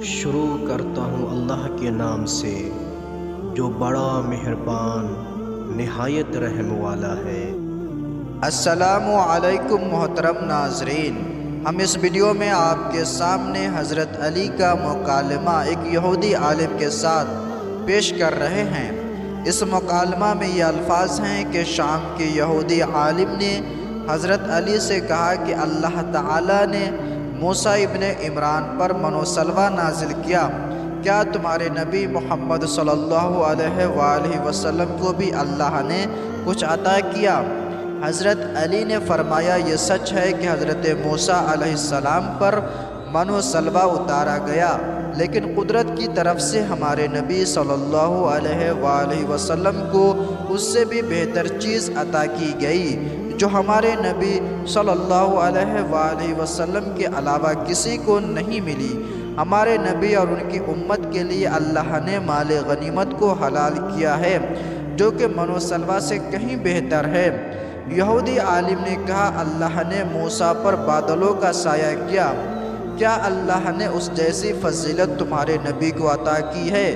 شروع کرتا ہوں اللہ کے نام سے جو بڑا مہربان نہایت رحم والا ہے۔ السلام علیکم محترم ناظرین، ہم اس ویڈیو میں آپ کے سامنے حضرت علی کا مکالمہ ایک یہودی عالم کے ساتھ پیش کر رہے ہیں۔ اس مکالمہ میں یہ الفاظ ہیں کہ شام کے یہودی عالم نے حضرت علی سے کہا کہ اللہ تعالیٰ نے موسیٰ ابن عمران پر من و سلوہ نازل کیا، کیا تمہارے نبی محمد صلی اللہ علیہ وآلہ وسلم کو بھی اللہ نے کچھ عطا کیا؟ حضرت علی نے فرمایا یہ سچ ہے کہ حضرت موسیٰ علیہ السلام پر من و سلوہ اتارا گیا، لیکن قدرت کی طرف سے ہمارے نبی صلی اللہ علیہ وآلہ وسلم کو اس سے بھی بہتر چیز عطا کی گئی جو ہمارے نبی صلی اللہ علیہ وآلہ وسلم کے علاوہ کسی کو نہیں ملی۔ ہمارے نبی اور ان کی امت کے لیے اللہ نے مال غنیمت کو حلال کیا ہے جو کہ من و سلوہ سے کہیں بہتر ہے۔ یہودی عالم نے کہا اللہ نے موسیٰ پر بادلوں کا سایہ کیا، کیا اللہ نے اس جیسی فضیلت تمہارے نبی کو عطا کی ہے؟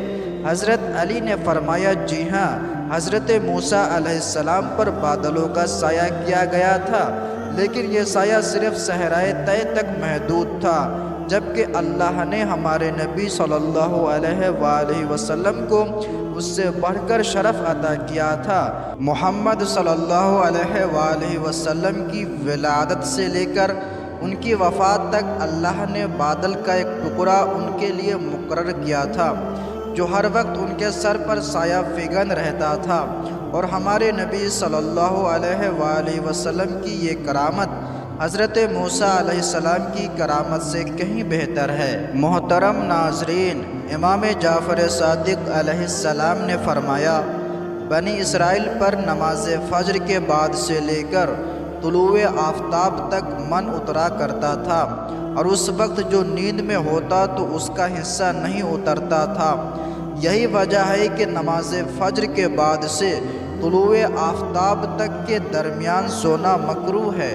حضرت علی نے فرمایا جی ہاں، حضرت موسیٰ علیہ السلام پر بادلوں کا سایہ کیا گیا تھا، لیکن یہ سایہ صرف صحرائے طے تک محدود تھا، جبکہ اللہ نے ہمارے نبی صلی اللہ علیہ وآلہ وسلم کو اس سے بڑھ کر شرف عطا کیا تھا۔ محمد صلی اللہ علیہ وآلہ وسلم کی ولادت سے لے کر ان کی وفات تک اللہ نے بادل کا ایک ٹکڑا ان کے لیے مقرر کیا تھا جو ہر وقت ان کے سر پر سایہ فگن رہتا تھا، اور ہمارے نبی صلی اللہ علیہ وآلہ وسلم کی یہ کرامت حضرت موسیٰ علیہ السلام کی کرامت سے کہیں بہتر ہے۔ محترم ناظرین، امام جعفر صادق علیہ السلام نے فرمایا بنی اسرائیل پر نماز فجر کے بعد سے لے کر طلوع آفتاب تک من اترا کرتا تھا، اور اس وقت جو نیند میں ہوتا تو اس کا حصہ نہیں اترتا تھا۔ یہی وجہ ہے کہ نماز فجر کے بعد سے طلوع آفتاب تک کے درمیان سونا مکروہ ہے۔